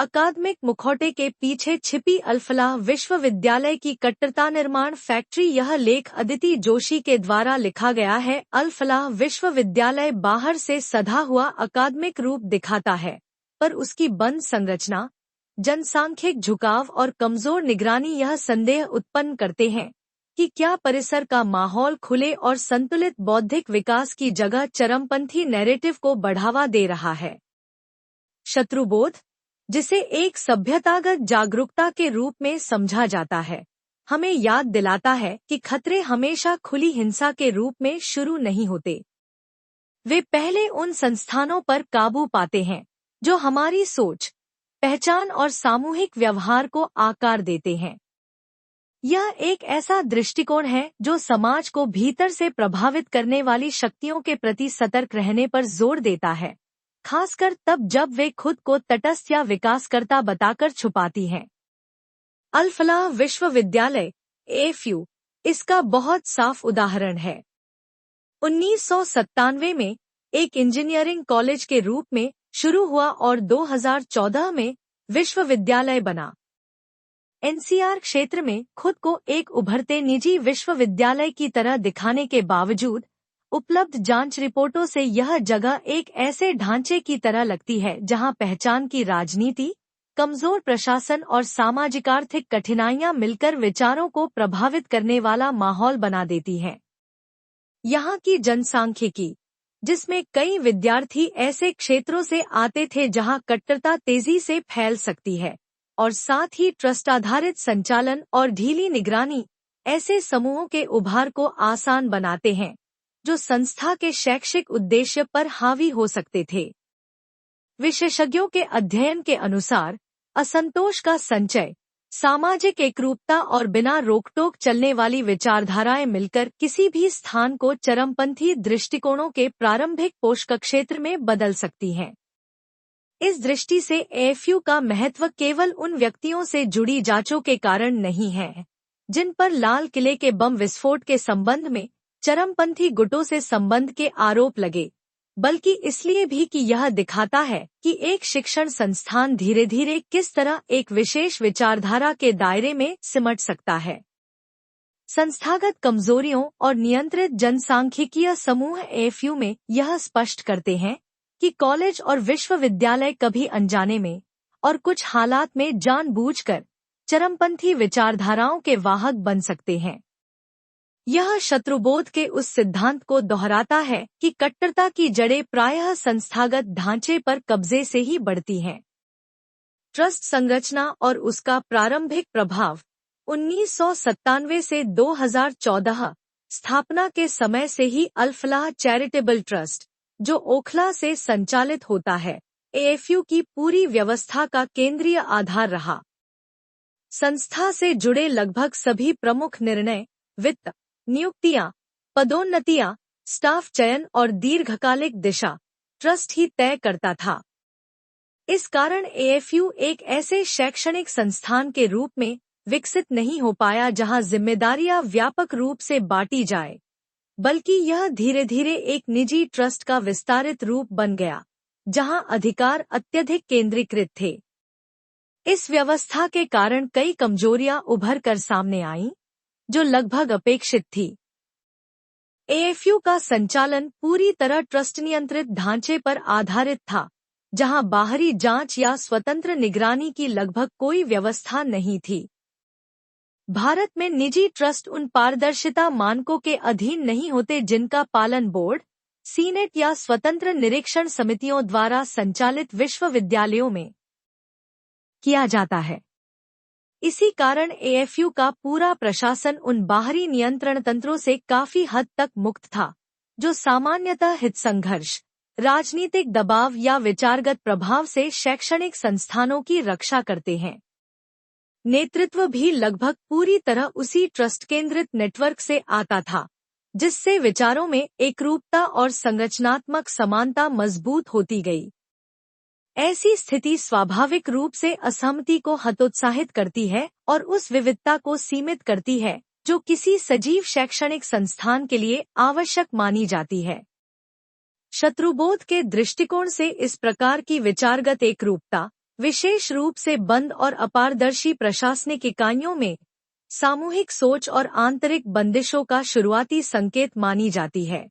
अकादमिक मुखौटे के पीछे छिपी अल-फलाह विश्वविद्यालय की कट्टरता निर्माण फैक्ट्री। यह लेख अदिति जोशी के द्वारा लिखा गया है। अल-फलाह विश्वविद्यालय बाहर से सधा हुआ अकादमिक रूप दिखाता है, पर उसकी बंद संरचना, जनसांख्यिक झुकाव और कमजोर निगरानी यह संदेह उत्पन्न करते हैं कि क्या परिसर का माहौल खुले और संतुलित बौद्धिक विकास की जगह चरमपंथी नैरेटिव को बढ़ावा दे रहा है। शत्रुबोध, जिसे एक सभ्यतागत जागरूकता के रूप में समझा जाता है, हमें याद दिलाता है कि खतरे हमेशा खुली हिंसा के रूप में शुरू नहीं होते। वे पहले उन संस्थानों पर काबू पाते हैं जो हमारी सोच, पहचान और सामूहिक व्यवहार को आकार देते हैं। यह एक ऐसा दृष्टिकोण है जो समाज को भीतर से प्रभावित करने वाली शक्तियों के प्रति सतर्क रहने पर जोर देता है, खासकर तब जब वे खुद को तटस्थ या विकासकर्ता बताकर छुपाती हैं। अल-फलाह विश्वविद्यालय (AFU) इसका बहुत साफ उदाहरण है। 1997 में एक इंजीनियरिंग कॉलेज के रूप में शुरू हुआ और 2014 में विश्वविद्यालय बना। NCR क्षेत्र में खुद को एक उभरते निजी विश्वविद्यालय की तरह दिखाने के बावजूद उपलब्ध जांच रिपोर्टों से यह जगह एक ऐसे ढांचे की तरह लगती है जहां पहचान की राजनीति, कमजोर प्रशासन और सामाजिक-आर्थिक कठिनाइयां मिलकर विचारों को प्रभावित करने वाला माहौल बना देती हैं। यहाँ की जनसांख्यिकी, जिसमें कई विद्यार्थी ऐसे क्षेत्रों से आते थे जहां कट्टरता तेजी से फैल सकती है, और साथ ही ट्रस्ट आधारित संचालन और ढीली निगरानी ऐसे समूहों के उभार को आसान बनाते हैं जो संस्था के शैक्षिक उद्देश्य पर हावी हो सकते थे। विशेषज्ञों के अध्ययन के अनुसार असंतोष का संचय, सामाजिक एकरूपता और बिना रोकटोक चलने वाली विचारधाराएं मिलकर किसी भी स्थान को चरमपंथी दृष्टिकोणों के प्रारंभिक पोषक क्षेत्र में बदल सकती हैं। इस दृष्टि से AFU का महत्व केवल उन व्यक्तियों से जुड़ी जांचों के कारण नहीं है जिन पर लाल किले के बम विस्फोट के संबंध में चरमपंथी गुटों से संबंध के आरोप लगे, बल्कि इसलिए भी कि यह दिखाता है कि एक शिक्षण संस्थान धीरे धीरे किस तरह एक विशेष विचारधारा के दायरे में सिमट सकता है। संस्थागत कमजोरियों और नियंत्रित जनसांख्यिकीय समूह AFU में यह स्पष्ट करते हैं कि कॉलेज और विश्वविद्यालय कभी अनजाने में और कुछ हालात में जानबूझकर चरमपंथी विचारधाराओं के वाहक बन सकते हैं। यह शत्रुबोध के उस सिद्धांत को दोहराता है कि कट्टरता की जड़ें प्रायः संस्थागत ढांचे पर कब्जे से ही बढ़ती हैं। ट्रस्ट संरचना और उसका प्रारंभिक प्रभाव 1997 से 2014 स्थापना के समय से ही अल-फलाह चैरिटेबल ट्रस्ट, जो ओखला से संचालित होता है, AFU की पूरी व्यवस्था का केंद्रीय आधार रहा। संस्था से जुड़े लगभग सभी प्रमुख निर्णय, वित्त, नियुक्तियां, पदोन्नतियां, स्टाफ चयन और दीर्घकालिक दिशा ट्रस्ट ही तय करता था। इस कारण AFU एक ऐसे शैक्षणिक संस्थान के रूप में विकसित नहीं हो पाया जहां जिम्मेदारियां व्यापक रूप से बांटी जाए, बल्कि यह धीरे धीरे एक निजी ट्रस्ट का विस्तारित रूप बन गया, जहां अधिकार अत्यधिक केंद्रीकृत थे। इस व्यवस्था के कारण कई कमजोरियां उभर कर सामने आईं, जो लगभग अपेक्षित थी। AFU का संचालन पूरी तरह ट्रस्ट नियंत्रित ढांचे पर आधारित था, जहां बाहरी जांच या स्वतंत्र निगरानी की लगभग कोई व्यवस्था नहीं थी। भारत में निजी ट्रस्ट उन पारदर्शिता मानकों के अधीन नहीं होते जिनका पालन बोर्ड, सीनेट या स्वतंत्र निरीक्षण समितियों द्वारा संचालित विश्वविद्यालयों में किया जाता है। इसी कारण AFU का पूरा प्रशासन उन बाहरी नियंत्रण तंत्रों से काफी हद तक मुक्त था, जो सामान्यतः हित संघर्ष, राजनीतिक दबाव या विचारगत प्रभाव से शैक्षणिक संस्थानों की रक्षा करते हैं। नेतृत्व भी लगभग पूरी तरह उसी ट्रस्ट केंद्रित नेटवर्क से आता था, जिससे विचारों में एकरूपता और संरचनात्मक समानता मजबूत होती गई। ऐसी स्थिति स्वाभाविक रूप से असहमति को हतोत्साहित करती है और उस विविधता को सीमित करती है जो किसी सजीव शैक्षणिक संस्थान के लिए आवश्यक मानी जाती है। शत्रुबोध के दृष्टिकोण से इस प्रकार की विचारगत एकरूपता विशेष रूप से बंद और अपारदर्शी प्रशासनिक इकाइयों में सामूहिक सोच और आंतरिक बंदिशों का शुरुआती संकेत मानी जाती है।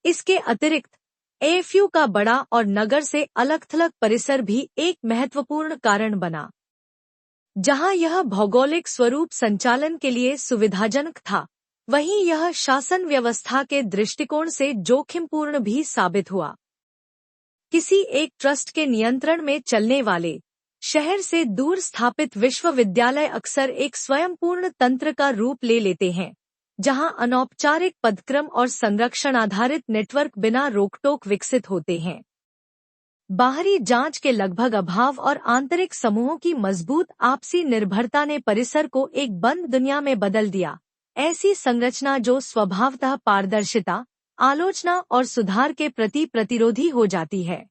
इसके अतिरिक्त एएफयू का बड़ा और नगर से अलग-थलग परिसर भी एक महत्वपूर्ण कारण बना। जहां यह भौगोलिक स्वरूप संचालन के लिए सुविधाजनक था, वहीं यह शासन व्यवस्था के दृष्टिकोण से जोखिमपूर्ण भी साबित हुआ। किसी एक ट्रस्ट के नियंत्रण में चलने वाले शहर से दूर स्थापित विश्वविद्यालय अक्सर एक स्वयंपूर्ण तंत्र का रूप ले लेते हैं, जहां अनौपचारिक पदक्रम और संरक्षण आधारित नेटवर्क बिना रोकटोक विकसित होते हैं। बाहरी जांच के लगभग अभाव और आंतरिक समूहों की मजबूत आपसी निर्भरता ने परिसर को एक बंद दुनिया में बदल दिया। ऐसी संरचना जो स्वभावतः पारदर्शिता, आलोचना और सुधार के प्रति प्रतिरोधी हो जाती है।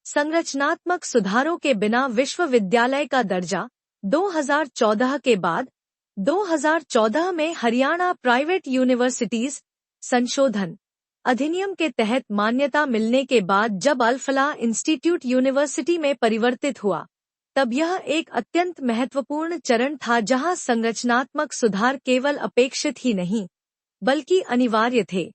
संरचनात्मक सुधारों के बिना विश्वविद्यालय का दर्जा 2014 के बाद 2014 में हरियाणा प्राइवेट यूनिवर्सिटीज संशोधन अधिनियम के तहत मान्यता मिलने के बाद जब अल-फलाह इंस्टीट्यूट यूनिवर्सिटी में परिवर्तित हुआ, तब यह एक अत्यंत महत्वपूर्ण चरण था जहां संरचनात्मक सुधार केवल अपेक्षित ही नहीं, बल्कि अनिवार्य थे।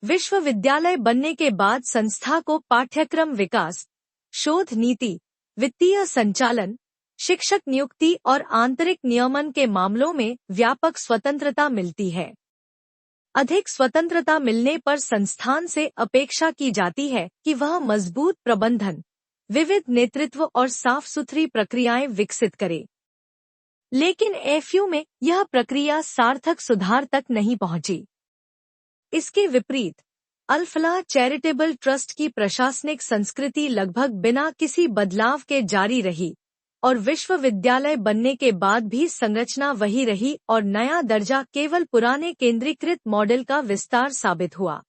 विश्वविद्यालय बनने के बाद संस्था को पाठ्यक्रम विकास, शोध नीति, वित्तीय संचालन, शिक्षक नियुक्ति और आंतरिक नियमन के मामलों में व्यापक स्वतंत्रता मिलती है। अधिक स्वतंत्रता मिलने पर संस्थान से अपेक्षा की जाती है कि वह मजबूत प्रबंधन, विविध नेतृत्व और साफ सुथरी प्रक्रियाएं विकसित करे। लेकिन एएफयू में यह प्रक्रिया सार्थक सुधार तक नहीं पहुंची। इसके विपरीत अल-फलाह चैरिटेबल ट्रस्ट की प्रशासनिक संस्कृति लगभग बिना किसी बदलाव के जारी रही और विश्वविद्यालय बनने के बाद भी संरचना वही रही और नया दर्जा केवल पुराने केंद्रीकृत मॉडल का विस्तार साबित हुआ।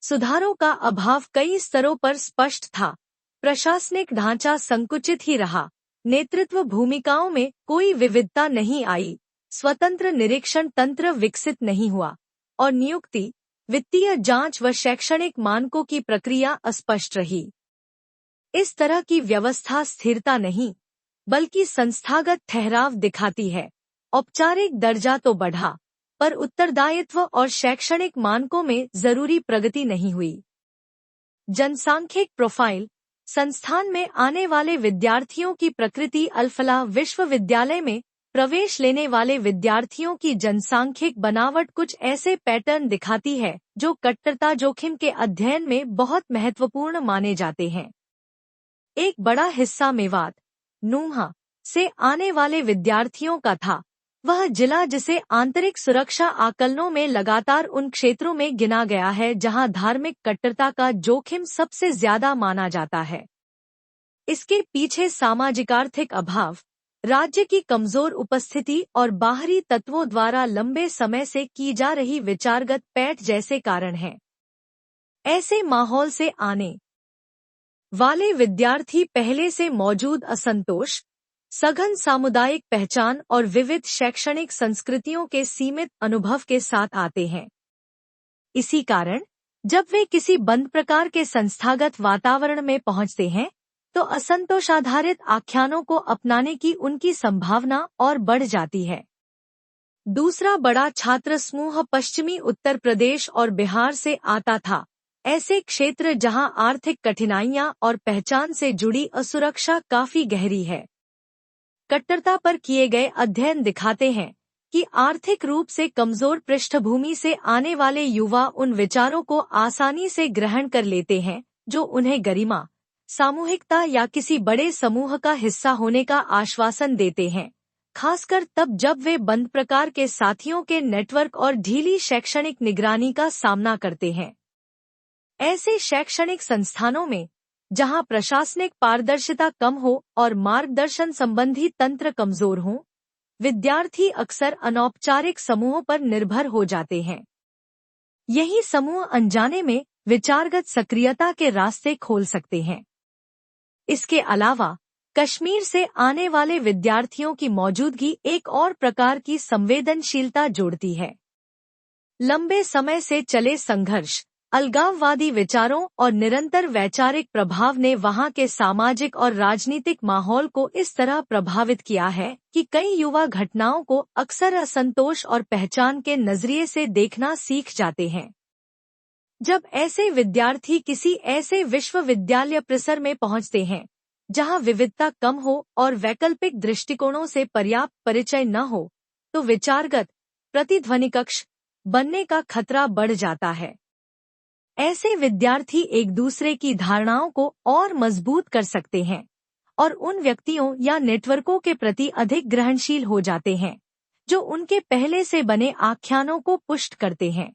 सुधारों का अभाव कई स्तरों पर स्पष्ट था। प्रशासनिक ढांचा संकुचित ही रहा, नेतृत्व भूमिकाओं में कोई विविधता नहीं आई, स्वतंत्र निरीक्षण तंत्र विकसित नहीं हुआ और नियुक्ति, वित्तीय जांच व शैक्षणिक मानकों की प्रक्रिया अस्पष्ट रही। इस तरह की व्यवस्था स्थिरता नहीं, बल्कि संस्थागत ठहराव दिखाती है। औपचारिक दर्जा तो बढ़ा, पर उत्तरदायित्व और शैक्षणिक मानकों में जरूरी प्रगति नहीं हुई। जनसांख्यिक प्रोफाइल, संस्थान में आने वाले विद्यार्थियों की प्रकृति अल-फलाह विश्वविद्यालय में प्रवेश लेने वाले विद्यार्थियों की जनसांख्यिक बनावट कुछ ऐसे पैटर्न दिखाती है जो कट्टरता जोखिम के अध्ययन में बहुत महत्वपूर्ण माने जाते हैं। एक बड़ा हिस्सा मेवात, नूंहा से आने वाले विद्यार्थियों का था। वह जिला जिसे आंतरिक सुरक्षा आकलनों में लगातार उन क्षेत्रों में गिना गया है जहां धार्मिक कट्टरता का जोखिम सबसे ज्यादा माना जाता है। इसके पीछे सामाजिकार्थिक अभाव, राज्य की कमजोर उपस्थिति और बाहरी तत्वों द्वारा लंबे समय से की जा रही विचारगत पैठ जैसे कारण हैं। ऐसे माहौल से आने वाले विद्यार्थी पहले से मौजूद असंतोष, सघन सामुदायिक पहचान और विविध शैक्षणिक संस्कृतियों के सीमित अनुभव के साथ आते हैं। इसी कारण जब वे किसी बंद प्रकार के संस्थागत वातावरण में पहुंचते हैं, तो असंतोषाधारित आख्यानों को अपनाने की उनकी संभावना और बढ़ जाती है। दूसरा बड़ा छात्र समूह पश्चिमी उत्तर प्रदेश और बिहार से आता था, ऐसे क्षेत्र जहां आर्थिक कठिनाइयां और पहचान से जुड़ी असुरक्षा काफी गहरी है। कट्टरता पर किए गए अध्ययन दिखाते हैं कि आर्थिक रूप से कमजोर पृष्ठभूमि से आने वाले युवा उन विचारों को आसानी से ग्रहण कर लेते हैं जो उन्हें गरिमा, सामूहिकता या किसी बड़े समूह का हिस्सा होने का आश्वासन देते हैं, खासकर तब जब वे बंद प्रकार के साथियों के नेटवर्क और ढीली शैक्षणिक निगरानी का सामना करते हैं। ऐसे शैक्षणिक संस्थानों में जहां प्रशासनिक पारदर्शिता कम हो और मार्गदर्शन संबंधी तंत्र कमजोर हों, विद्यार्थी अक्सर अनौपचारिक समूहों पर निर्भर हो जाते हैं। यही समूह अनजाने में विचारगत सक्रियता के रास्ते खोल सकते हैं। इसके अलावा कश्मीर से आने वाले विद्यार्थियों की मौजूदगी एक और प्रकार की संवेदनशीलता जोड़ती है। लंबे समय से चले संघर्ष, अलगाववादी विचारों और निरंतर वैचारिक प्रभाव ने वहां के सामाजिक और राजनीतिक माहौल को इस तरह प्रभावित किया है कि कई युवा घटनाओं को अक्सर असंतोष और पहचान के नजरिए से देखना सीख जाते हैं। जब ऐसे विद्यार्थी किसी ऐसे विश्वविद्यालय परिसर में पहुंचते हैं जहां विविधता कम हो और वैकल्पिक दृष्टिकोणों से पर्याप्त परिचय न हो, तो विचारगत प्रतिध्वनि कक्ष बनने का खतरा बढ़ जाता है। ऐसे विद्यार्थी एक दूसरे की धारणाओं को और मजबूत कर सकते हैं और उन व्यक्तियों या नेटवर्कों के प्रति अधिक ग्रहणशील हो जाते हैं जो उनके पहले से बने आख्यानों को पुष्ट करते हैं।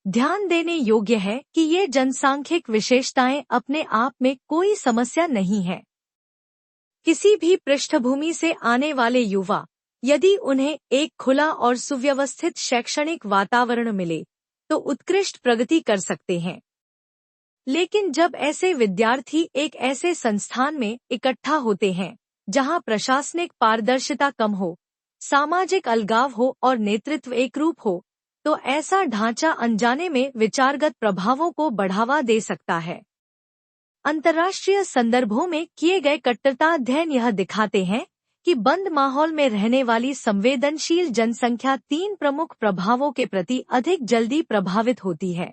ध्यान देने योग्य है कि ये जनसांख्यिक विशेषताएं अपने आप में कोई समस्या नहीं है। किसी भी पृष्ठभूमि से आने वाले युवा, यदि उन्हें एक खुला और सुव्यवस्थित शैक्षणिक वातावरण मिले, तो उत्कृष्ट प्रगति कर सकते हैं। लेकिन जब ऐसे विद्यार्थी एक ऐसे संस्थान में इकट्ठा होते हैं जहां प्रशासनिक पारदर्शिता कम हो, सामाजिक अलगाव हो और नेतृत्व एकरूप हो, तो ऐसा ढांचा अनजाने में विचारगत प्रभावों को बढ़ावा दे सकता है। अंतर्राष्ट्रीय संदर्भों में किए गए कट्टरता अध्ययन यह दिखाते हैं कि बंद माहौल में रहने वाली संवेदनशील जनसंख्या 3 प्रमुख प्रभावों के प्रति अधिक जल्दी प्रभावित होती है।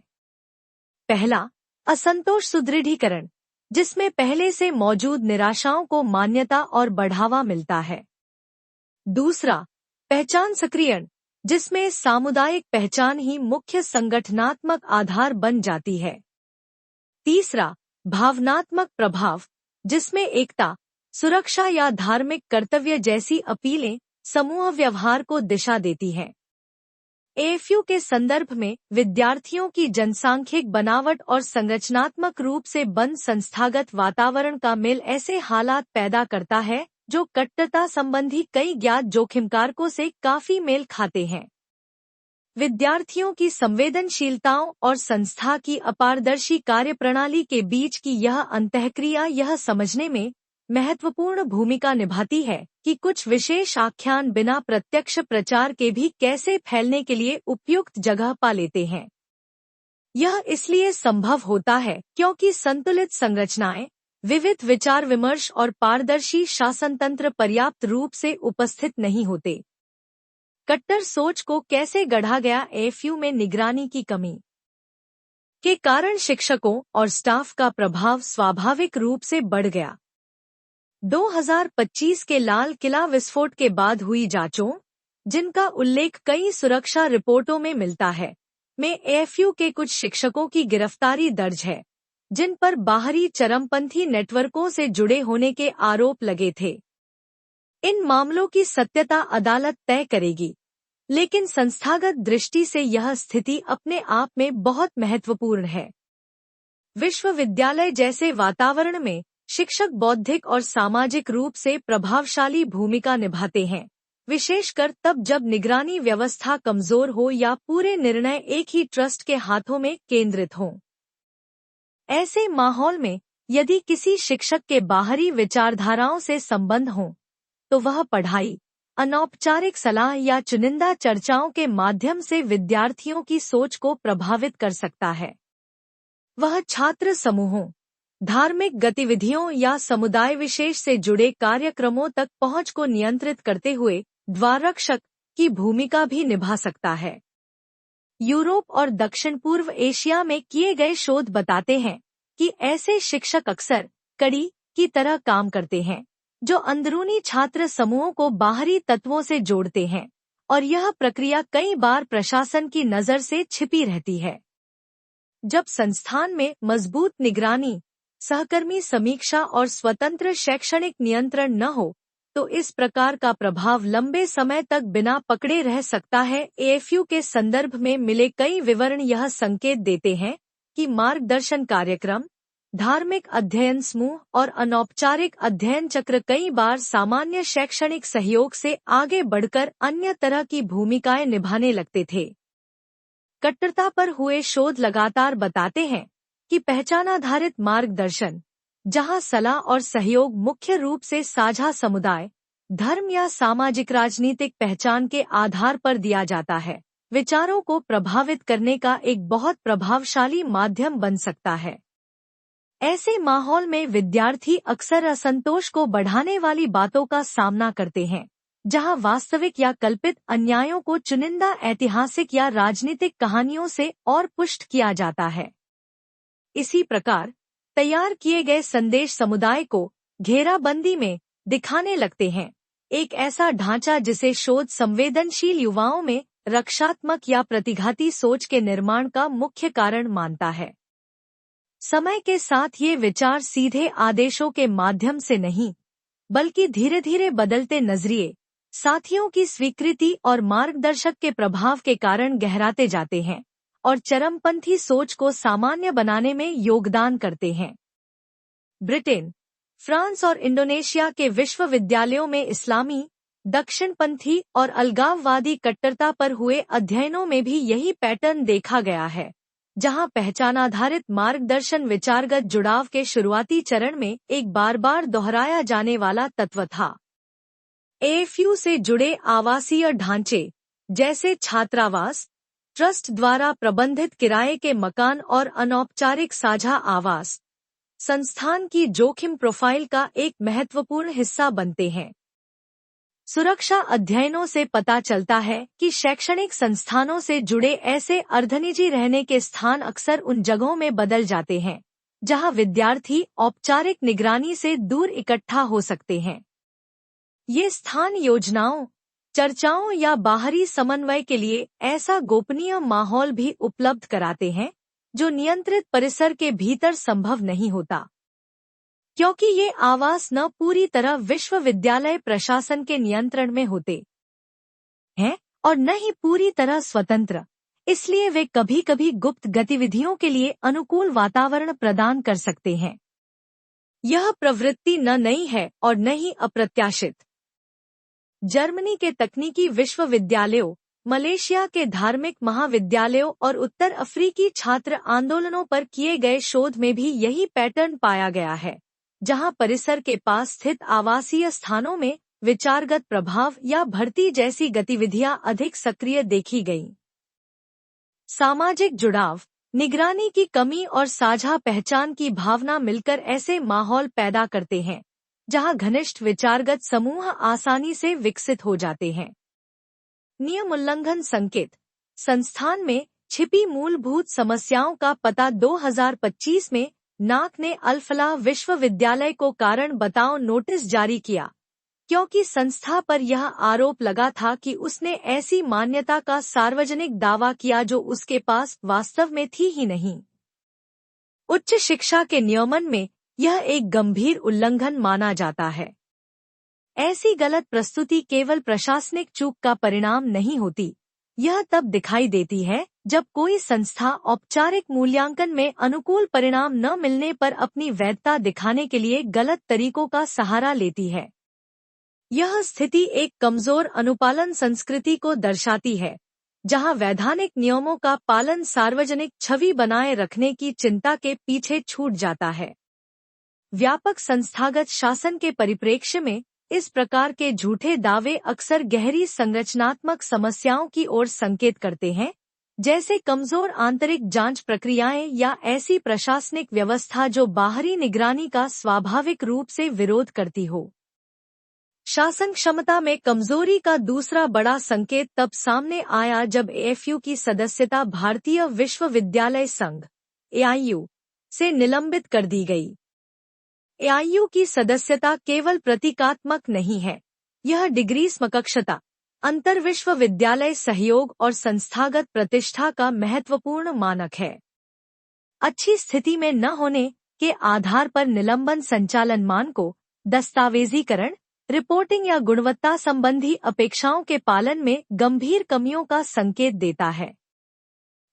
पहला, असंतोष सुदृढ़ीकरण, जिसमें पहले से मौजूद निराशाओं को मान्यता और बढ़ावा मिलता है। दूसरा, पहचान सक्रियण, जिसमें सामुदायिक पहचान ही मुख्य संगठनात्मक आधार बन जाती है। तीसरा, भावनात्मक प्रभाव, जिसमें एकता, सुरक्षा या धार्मिक कर्तव्य जैसी अपीलें समूह व्यवहार को दिशा देती हैं। एएफयू के संदर्भ में विद्यार्थियों की जनसांख्यिक बनावट और संरचनात्मक रूप से बंद संस्थागत वातावरण का मेल ऐसे हालात पैदा करता है जो कट्टरता संबंधी कई ज्ञात जोखिम कारकों से काफी मेल खाते हैं। विद्यार्थियों की संवेदनशीलताओं और संस्था की अपारदर्शी कार्यप्रणाली के बीच की यह अंतःक्रिया यह समझने में महत्वपूर्ण भूमिका निभाती है कि कुछ विशेष आख्यान बिना प्रत्यक्ष प्रचार के भी कैसे फैलने के लिए उपयुक्त जगह पा लेते हैं। यह इसलिए संभव होता है क्योंकि संतुलित संरचनाएं, विविध विचार विमर्श और पारदर्शी शासन तंत्र पर्याप्त रूप से उपस्थित नहीं होते। कट्टर सोच को कैसे गढ़ा गया? एएफयू में निगरानी की कमी के कारण शिक्षकों और स्टाफ का प्रभाव स्वाभाविक रूप से बढ़ गया। 2025 के लाल किला विस्फोट के बाद हुई जांचों, जिनका उल्लेख कई सुरक्षा रिपोर्टों में मिलता है, में एएफयू के कुछ शिक्षकों की गिरफ्तारी दर्ज है, जिन पर बाहरी चरमपंथी नेटवर्कों से जुड़े होने के आरोप लगे थे। इन मामलों की सत्यता अदालत तय करेगी, लेकिन संस्थागत दृष्टि से यह स्थिति अपने आप में बहुत महत्वपूर्ण है। विश्वविद्यालय जैसे वातावरण में शिक्षक बौद्धिक और सामाजिक रूप से प्रभावशाली भूमिका निभाते हैं, विशेषकर तब जब निगरानी व्यवस्था कमजोर हो या पूरे निर्णय एक ही ट्रस्ट के हाथों में केंद्रित हों। ऐसे माहौल में यदि किसी शिक्षक के बाहरी विचारधाराओं से संबंध हो, तो वह पढ़ाई, अनौपचारिक सलाह या चुनिंदा चर्चाओं के माध्यम से विद्यार्थियों की सोच को प्रभावित कर सकता है। वह छात्र समूहों, धार्मिक गतिविधियों या समुदाय विशेष से जुड़े कार्यक्रमों तक पहुंच को नियंत्रित करते हुए द्वाररक्षक की भूमिका भी निभा सकता है। यूरोप और दक्षिण पूर्व एशिया में किए गए शोध बताते हैं कि ऐसे शिक्षक अक्सर कड़ी की तरह काम करते हैं, जो अंदरूनी छात्र समूहों को बाहरी तत्वों से जोड़ते हैं, और यह प्रक्रिया कई बार प्रशासन की नज़र से छिपी रहती है। जब संस्थान में मजबूत निगरानी, सहकर्मी समीक्षा और स्वतंत्र शैक्षणिक नियंत्रण न हो, तो इस प्रकार का प्रभाव लंबे समय तक बिना पकड़े रह सकता है। एएफयू के संदर्भ में मिले कई विवरण यह संकेत देते हैं कि मार्गदर्शन कार्यक्रम, धार्मिक अध्ययन समूह और अनौपचारिक अध्ययन चक्र कई बार सामान्य शैक्षणिक सहयोग से आगे बढ़कर अन्य तरह की भूमिकाएं निभाने लगते थे। कट्टरता पर हुए शोध लगातार बताते हैं कि पहचानाधारित मार्गदर्शन, जहां सलाह और सहयोग मुख्य रूप से साझा समुदाय, धर्म या सामाजिक राजनीतिक पहचान के आधार पर दिया जाता है, विचारों को प्रभावित करने का एक बहुत प्रभावशाली माध्यम बन सकता है। ऐसे माहौल में विद्यार्थी अक्सर असंतोष को बढ़ाने वाली बातों का सामना करते हैं, जहां वास्तविक या कल्पित अन्यायों को चुनिंदा ऐतिहासिक या राजनीतिक कहानियों से और पुष्ट किया जाता है। इसी प्रकार तैयार किए गए संदेश समुदाय को घेराबंदी में दिखाने लगते हैं, एक ऐसा ढांचा जिसे शोध संवेदनशील युवाओं में रक्षात्मक या प्रतिघाती सोच के निर्माण का मुख्य कारण मानता है। समय के साथ ये विचार सीधे आदेशों के माध्यम से नहीं, बल्कि धीरे धीरे बदलते नजरिए, साथियों की स्वीकृति और मार्गदर्शक के प्रभाव के कारण गहराते जाते हैं और चरमपंथी सोच को सामान्य बनाने में योगदान करते हैं। ब्रिटेन, फ्रांस और इंडोनेशिया के विश्वविद्यालयों में इस्लामी, दक्षिणपंथी और अलगाववादी कट्टरता पर हुए अध्ययनों में भी यही पैटर्न देखा गया है, जहां पहचान आधारित मार्गदर्शन विचारगत जुड़ाव के शुरुआती चरण में एक बार बार दोहराया जाने वाला तत्व था। एएफयू से जुड़े आवासीय ढांचे, जैसे छात्रावास, ट्रस्ट द्वारा प्रबंधित किराए के मकान और अनौपचारिक साझा आवास, संस्थान की जोखिम प्रोफाइल का एक महत्वपूर्ण हिस्सा बनते हैं। सुरक्षा अध्ययनों से पता चलता है कि शैक्षणिक संस्थानों से जुड़े ऐसे अर्धनिजी रहने के स्थान अक्सर उन जगहों में बदल जाते हैं, जहां विद्यार्थी औपचारिक निगरानी से दूर इकट्ठा हो सकते हैं। ये स्थान योजनाओं, चर्चाओं या बाहरी समन्वय के लिए ऐसा गोपनीय माहौल भी उपलब्ध कराते हैं, जो नियंत्रित परिसर के भीतर संभव नहीं होता, क्योंकि ये आवास न पूरी तरह विश्वविद्यालय प्रशासन के नियंत्रण में होते हैं और न ही पूरी तरह स्वतंत्र। इसलिए वे कभी कभी गुप्त गतिविधियों के लिए अनुकूल वातावरण प्रदान कर सकते हैं। यह प्रवृत्ति न नई है और न ही अप्रत्याशित। जर्मनी के तकनीकी विश्वविद्यालयों, मलेशिया के धार्मिक महाविद्यालयों और उत्तर अफ्रीकी छात्र आंदोलनों पर किए गए शोध में भी यही पैटर्न पाया गया है, जहां परिसर के पास स्थित आवासीय स्थानों में विचारगत प्रभाव या भर्ती जैसी गतिविधियां अधिक सक्रिय देखी गईं। सामाजिक जुड़ाव, निगरानी की कमी और साझा पहचान की भावना मिलकर ऐसे माहौल पैदा करते हैं, जहां घनिष्ठ विचारगत समूह आसानी से विकसित हो जाते हैं। नियम उल्लंघन संकेत, संस्थान में छिपी मूलभूत समस्याओं का पता 2025 में नाक ने अल-फलाह विश्वविद्यालय को कारण बताओ नोटिस जारी किया, क्योंकि संस्था पर यह आरोप लगा था कि उसने ऐसी मान्यता का सार्वजनिक दावा किया जो उसके पास वास्तव में थी ही नहीं। उच्च शिक्षा के नियमन में यह एक गंभीर उल्लंघन माना जाता है। ऐसी गलत प्रस्तुति केवल प्रशासनिक चूक का परिणाम नहीं होती, यह तब दिखाई देती है जब कोई संस्था औपचारिक मूल्यांकन में अनुकूल परिणाम न मिलने पर अपनी वैधता दिखाने के लिए गलत तरीकों का सहारा लेती है। यह स्थिति एक कमजोर अनुपालन संस्कृति को दर्शाती है, जहां वैधानिक नियमों का पालन सार्वजनिक छवि बनाए रखने की चिंता के पीछे छूट जाता है। व्यापक संस्थागत शासन के परिप्रेक्ष्य में इस प्रकार के झूठे दावे अक्सर गहरी संरचनात्मक समस्याओं की ओर संकेत करते हैं, जैसे कमजोर आंतरिक जांच प्रक्रियाएं या ऐसी प्रशासनिक व्यवस्था जो बाहरी निगरानी का स्वाभाविक रूप से विरोध करती हो। शासन क्षमता में कमजोरी का दूसरा बड़ा संकेत तब सामने आया जब एएफयू की सदस्यता भारतीय विश्वविद्यालय संघ (एआईयू) से निलंबित कर दी गई। एआईयू की सदस्यता केवल प्रतीकात्मक नहीं है, यह डिग्री समकक्षता, अंतर्विश्वविद्यालय सहयोग और संस्थागत प्रतिष्ठा का महत्वपूर्ण मानक है। अच्छी स्थिति में न होने के आधार पर निलंबन संचालन मान को दस्तावेजीकरण, रिपोर्टिंग या गुणवत्ता संबंधी अपेक्षाओं के पालन में गंभीर कमियों का संकेत देता है।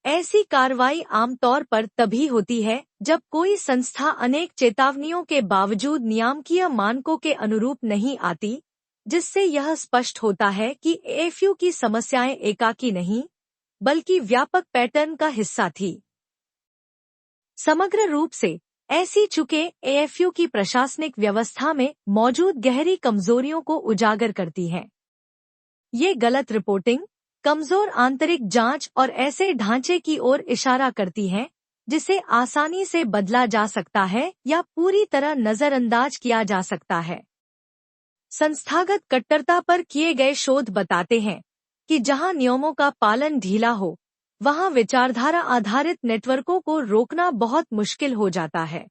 ऐसी कार्रवाई आमतौर पर तभी होती है जब कोई संस्था अनेक चेतावनियों के बावजूद नियामकीय मानकों के अनुरूप नहीं आती, जिससे यह स्पष्ट होता है कि एएफयू की समस्याएं एकाकी नहीं, बल्कि व्यापक पैटर्न का हिस्सा थी। समग्र रूप से ऐसी चूकें एएफयू की प्रशासनिक व्यवस्था में मौजूद गहरी कमजोरियों को उजागर करती हैं। ये गलत रिपोर्टिंग, कमजोर आंतरिक जांच और ऐसे ढांचे की ओर इशारा करती हैं जिसे आसानी से बदला जा सकता है या पूरी तरह नजरअंदाज किया जा सकता है। संस्थागत कट्टरता पर किए गए शोध बताते हैं कि जहां नियमों का पालन ढीला हो, वहां विचारधारा आधारित नेटवर्कों को रोकना बहुत मुश्किल हो जाता है।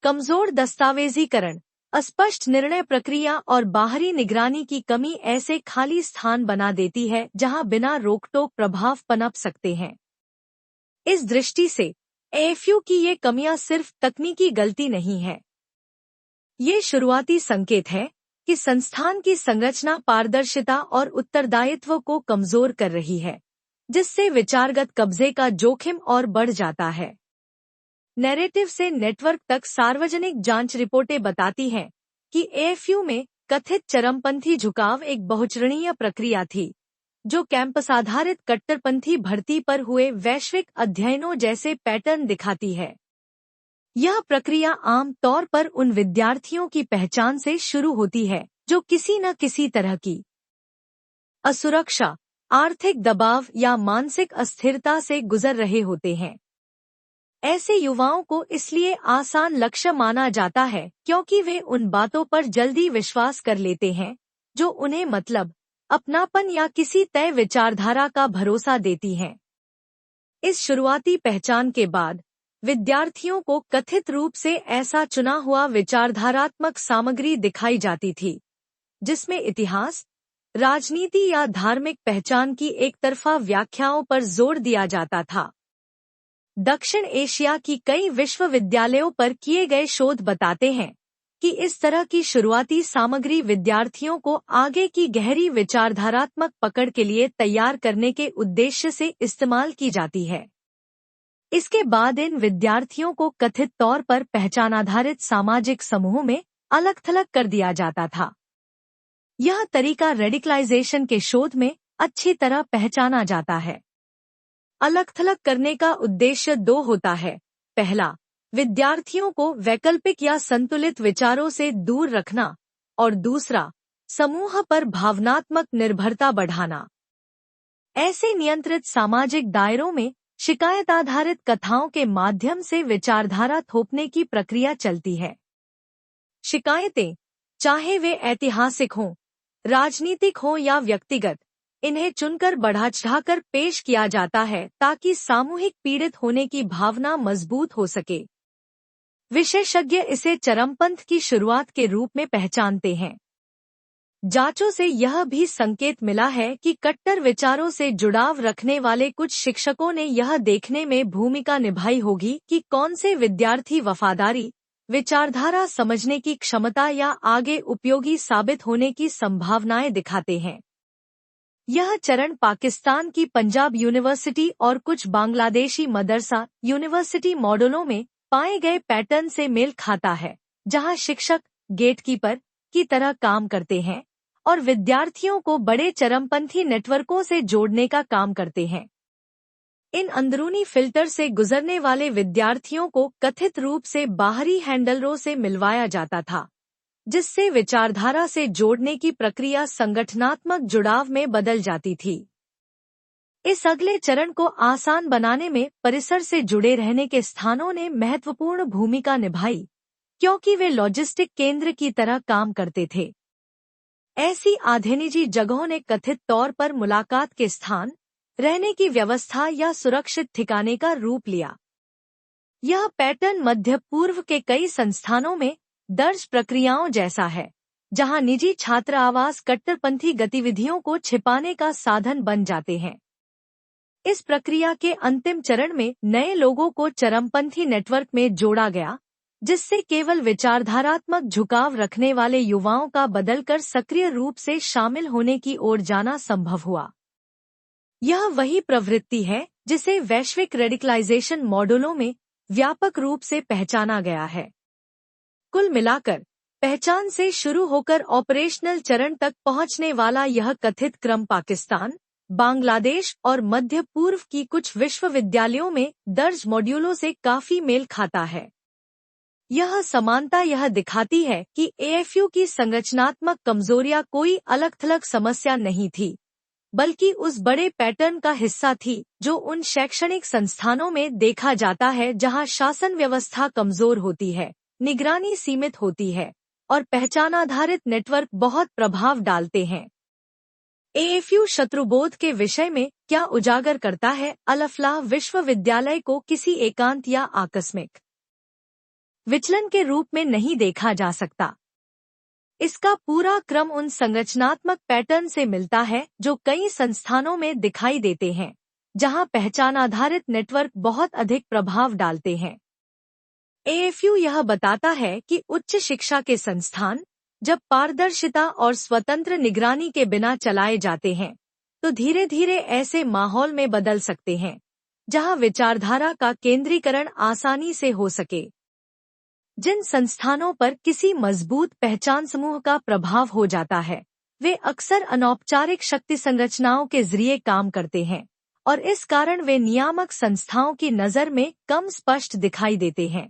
कमजोर दस्तावेजीकरण, अस्पष्ट निर्णय प्रक्रिया और बाहरी निगरानी की कमी ऐसे खाली स्थान बना देती है जहां बिना रोकटोक प्रभाव पनप सकते हैं। इस दृष्टि से एएफयू की ये कमियां सिर्फ तकनीकी गलती नहीं है। ये शुरुआती संकेत है कि संस्थान की संरचना पारदर्शिता और उत्तरदायित्व को कमजोर कर रही है, जिससे विचारगत कब्जे का जोखिम और बढ़ जाता है। नैरेटिव से नेटवर्क तक सार्वजनिक जांच रिपोर्टें बताती हैं कि एएफयू में कथित चरमपंथी झुकाव एक बहुचरणीय प्रक्रिया थी, जो कैंपस आधारित कट्टरपंथी भर्ती पर हुए वैश्विक अध्ययनों जैसे पैटर्न दिखाती है। यह प्रक्रिया आम तौर पर उन विद्यार्थियों की पहचान से शुरू होती है जो किसी न किसी तरह की असुरक्षा, आर्थिक दबाव या मानसिक अस्थिरता से गुजर रहे होते हैं। ऐसे युवाओं को इसलिए आसान लक्ष्य माना जाता है क्योंकि वे उन बातों पर जल्दी विश्वास कर लेते हैं जो उन्हें मतलब, अपनापन या किसी तय विचारधारा का भरोसा देती हैं। इस शुरुआती पहचान के बाद विद्यार्थियों को कथित रूप से ऐसा चुना हुआ विचारधारात्मक सामग्री दिखाई जाती थी, जिसमें इतिहास, राजनीति या धार्मिक पहचान की एक तरफा व्याख्याओं पर जोर दिया जाता था। दक्षिण एशिया की कई विश्वविद्यालयों पर किए गए शोध बताते हैं कि इस तरह की शुरुआती सामग्री विद्यार्थियों को आगे की गहरी विचारधारात्मक पकड़ के लिए तैयार करने के उद्देश्य से इस्तेमाल की जाती है। इसके बाद इन विद्यार्थियों को कथित तौर पर पहचान आधारित सामाजिक समूहों में अलग थलग कर दिया जाता था। यह तरीका रेडिकलाइजेशन के शोध में अच्छी तरह पहचाना जाता है। अलग थलग करने का उद्देश्य दो होता है। पहला, विद्यार्थियों को वैकल्पिक या संतुलित विचारों से दूर रखना, और दूसरा, समूह पर भावनात्मक निर्भरता बढ़ाना। ऐसे नियंत्रित सामाजिक दायरों में शिकायत आधारित कथाओं के माध्यम से विचारधारा थोपने की प्रक्रिया चलती है। शिकायतें, चाहे वे ऐतिहासिक हों, राजनीतिक हों या व्यक्तिगत, इन्हें चुनकर बढ़ा चढ़ाकर पेश किया जाता है ताकि सामूहिक पीड़ित होने की भावना मजबूत हो सके। विशेषज्ञ इसे चरमपंथ की शुरुआत के रूप में पहचानते हैं। जांचों से यह भी संकेत मिला है कि कट्टर विचारों से जुड़ाव रखने वाले कुछ शिक्षकों ने यह देखने में भूमिका निभाई होगी कि कौन से विद्यार्थी वफादारी, विचारधारा समझने की क्षमता या आगे उपयोगी साबित होने की संभावनाएं दिखाते हैं। यह चरण पाकिस्तान की पंजाब यूनिवर्सिटी और कुछ बांग्लादेशी मदरसा यूनिवर्सिटी मॉडलों में पाए गए पैटर्न से मेल खाता है, जहां शिक्षक गेटकीपर की तरह काम करते हैं और विद्यार्थियों को बड़े चरमपंथी नेटवर्कों से जोड़ने का काम करते हैं। इन अंदरूनी फिल्टर से गुजरने वाले विद्यार्थियों को कथित रूप से बाहरी हैंडलरों से मिलवाया जाता था, जिससे विचारधारा से जोड़ने की प्रक्रिया संगठनात्मक जुड़ाव में बदल जाती थी। इस अगले चरण को आसान बनाने में परिसर से जुड़े रहने के स्थानों ने महत्वपूर्ण भूमिका निभाई, क्योंकि वे लॉजिस्टिक केंद्र की तरह काम करते थे। ऐसी आधेनिजी जगहों ने कथित तौर पर मुलाकात के स्थान, रहने की व्यवस्था या सुरक्षित ठिकाने का रूप लिया। यह पैटर्न मध्य पूर्व के कई संस्थानों में दर्ज प्रक्रियाओं जैसा है, जहां निजी छात्र आवास कट्टरपंथी गतिविधियों को छिपाने का साधन बन जाते हैं। इस प्रक्रिया के अंतिम चरण में नए लोगों को चरमपंथी नेटवर्क में जोड़ा गया, जिससे केवल विचारधारात्मक झुकाव रखने वाले युवाओं का बदलकर सक्रिय रूप से शामिल होने की ओर जाना संभव हुआ। यह वही प्रवृत्ति है जिसे वैश्विक रेडिकलाइजेशन मॉडलों में व्यापक रूप से पहचाना गया है। कुल मिलाकर पहचान से शुरू होकर ऑपरेशनल चरण तक पहुंचने वाला यह कथित क्रम पाकिस्तान, बांग्लादेश और मध्य पूर्व की कुछ विश्वविद्यालयों में दर्ज मॉड्यूलों से काफी मेल खाता है। यह समानता यह दिखाती है कि एएफयू की संरचनात्मक कमजोरियां कोई अलग-थलग समस्या नहीं थी, बल्कि उस बड़े पैटर्न का हिस्सा थी जो उन शैक्षणिक संस्थानों में देखा जाता है जहां शासन व्यवस्था कमजोर होती है, निगरानी सीमित होती है और पहचान आधारित नेटवर्क बहुत प्रभाव डालते हैं। एएफयू शत्रुबोध के विषय में क्या उजागर करता है? अल-फलाह विश्वविद्यालय को किसी एकांत या आकस्मिक विचलन के रूप में नहीं देखा जा सकता। इसका पूरा क्रम उन संरचनात्मक पैटर्न से मिलता है जो कई संस्थानों में दिखाई देते हैं, जहां पहचान आधारित नेटवर्क बहुत अधिक प्रभाव डालते हैं। एएफयू यह बताता है कि उच्च शिक्षा के संस्थान जब पारदर्शिता और स्वतंत्र निगरानी के बिना चलाए जाते हैं, तो धीरे धीरे ऐसे माहौल में बदल सकते हैं जहां विचारधारा का केंद्रीकरण आसानी से हो सके। जिन संस्थानों पर किसी मजबूत पहचान समूह का प्रभाव हो जाता है, वे अक्सर अनौपचारिक शक्ति संरचनाओं के जरिए काम करते हैं और इस कारण वे नियामक संस्थाओं की नज़र में कम स्पष्ट दिखाई देते हैं।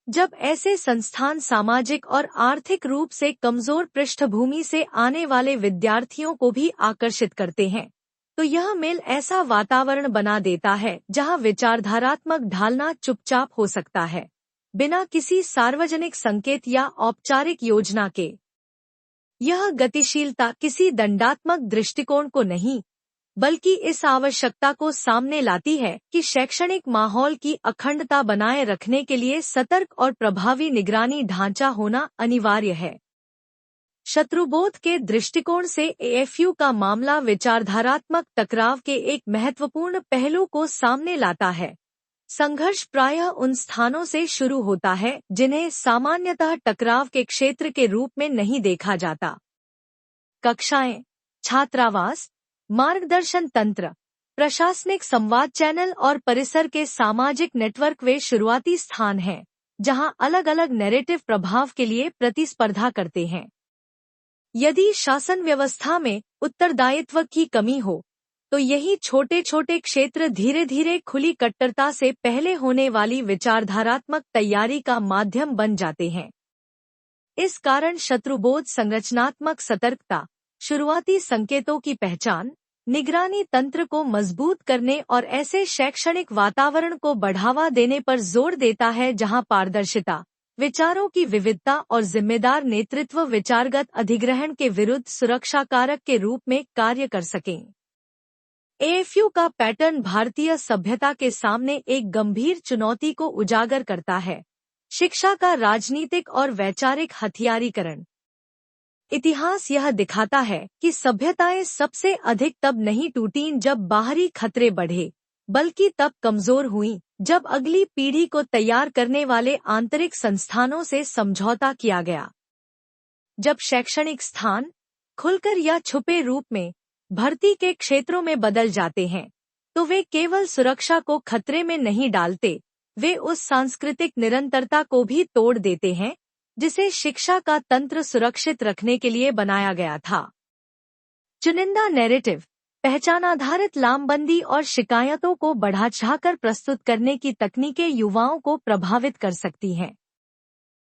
जब ऐसे संस्थान सामाजिक और आर्थिक रूप से कमजोर पृष्ठभूमि से आने वाले विद्यार्थियों को भी आकर्षित करते हैं, तो यह मेल ऐसा वातावरण बना देता है जहां विचारधारात्मक ढालना चुपचाप हो सकता है, बिना किसी सार्वजनिक संकेत या औपचारिक योजना के। यह गतिशीलता किसी दंडात्मक दृष्टिकोण को नहीं, बल्कि इस आवश्यकता को सामने लाती है कि शैक्षणिक माहौल की अखंडता बनाए रखने के लिए सतर्क और प्रभावी निगरानी ढांचा होना अनिवार्य है। शत्रुबोध के दृष्टिकोण से एएफयू का मामला विचारधारात्मक टकराव के एक महत्वपूर्ण पहलू को सामने लाता है। संघर्ष प्रायः उन स्थानों से शुरू होता है जिन्हें सामान्यतः टकराव के क्षेत्र के रूप में नहीं देखा जाता। कक्षाएं, छात्रावास, मार्गदर्शन तंत्र, प्रशासनिक संवाद चैनल और परिसर के सामाजिक नेटवर्क वे शुरुआती स्थान हैं जहां अलग अलग नैरेटिव प्रभाव के लिए प्रतिस्पर्धा करते हैं। यदि शासन व्यवस्था में उत्तरदायित्व की कमी हो, तो यही छोटे छोटे क्षेत्र धीरे धीरे खुली कट्टरता से पहले होने वाली विचारधारात्मक तैयारी का माध्यम बन जाते हैं। इस कारण शत्रुबोध संरचनात्मक सतर्कता, शुरुआती संकेतों की पहचान, निगरानी तंत्र को मजबूत करने और ऐसे शैक्षणिक वातावरण को बढ़ावा देने पर जोर देता है जहां पारदर्शिता, विचारों की विविधता और जिम्मेदार नेतृत्व विचारगत अधिग्रहण के विरुद्ध सुरक्षा कारक के रूप में कार्य कर सकें। एएफयू का पैटर्न भारतीय सभ्यता के सामने एक गंभीर चुनौती को उजागर करता है: शिक्षा का राजनीतिक और वैचारिक हथियारीकरण। इतिहास यह दिखाता है कि सभ्यताएं सबसे अधिक तब नहीं टूटीं जब बाहरी खतरे बढ़े, बल्कि तब कमजोर हुईं जब अगली पीढ़ी को तैयार करने वाले आंतरिक संस्थानों से समझौता किया गया। जब शैक्षणिक स्थान खुलकर या छुपे रूप में भर्ती के क्षेत्रों में बदल जाते हैं, तो वे केवल सुरक्षा को खतरे में नहीं डालते, वे उस सांस्कृतिक निरंतरता को भी तोड़ देते हैं जिसे शिक्षा का तंत्र सुरक्षित रखने के लिए बनाया गया था। चुनिंदा नैरेटिव, पहचान आधारित लामबंदी और शिकायतों को बढ़ा चढ़ाकर प्रस्तुत करने की तकनीकें युवाओं को प्रभावित कर सकती हैं।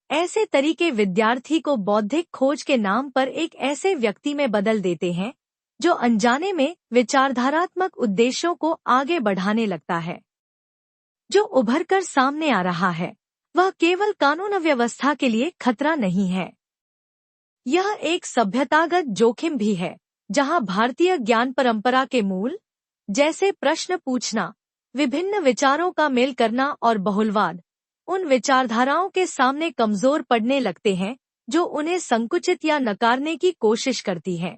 ऐसे तरीके विद्यार्थी को बौद्धिक खोज के नाम पर एक ऐसे व्यक्ति में बदल देते हैं जो अनजाने में विचारधारात्मक उद्देश्यों को आगे बढ़ाने लगता है। जो उभरकर सामने आ रहा है वह केवल कानून व्यवस्था के लिए खतरा नहीं है, यह एक सभ्यतागत जोखिम भी है जहां भारतीय ज्ञान परंपरा के मूल, जैसे प्रश्न पूछना, विभिन्न विचारों का मेल करना और बहुलवाद, उन विचारधाराओं के सामने कमजोर पड़ने लगते हैं जो उन्हें संकुचित या नकारने की कोशिश करती हैं।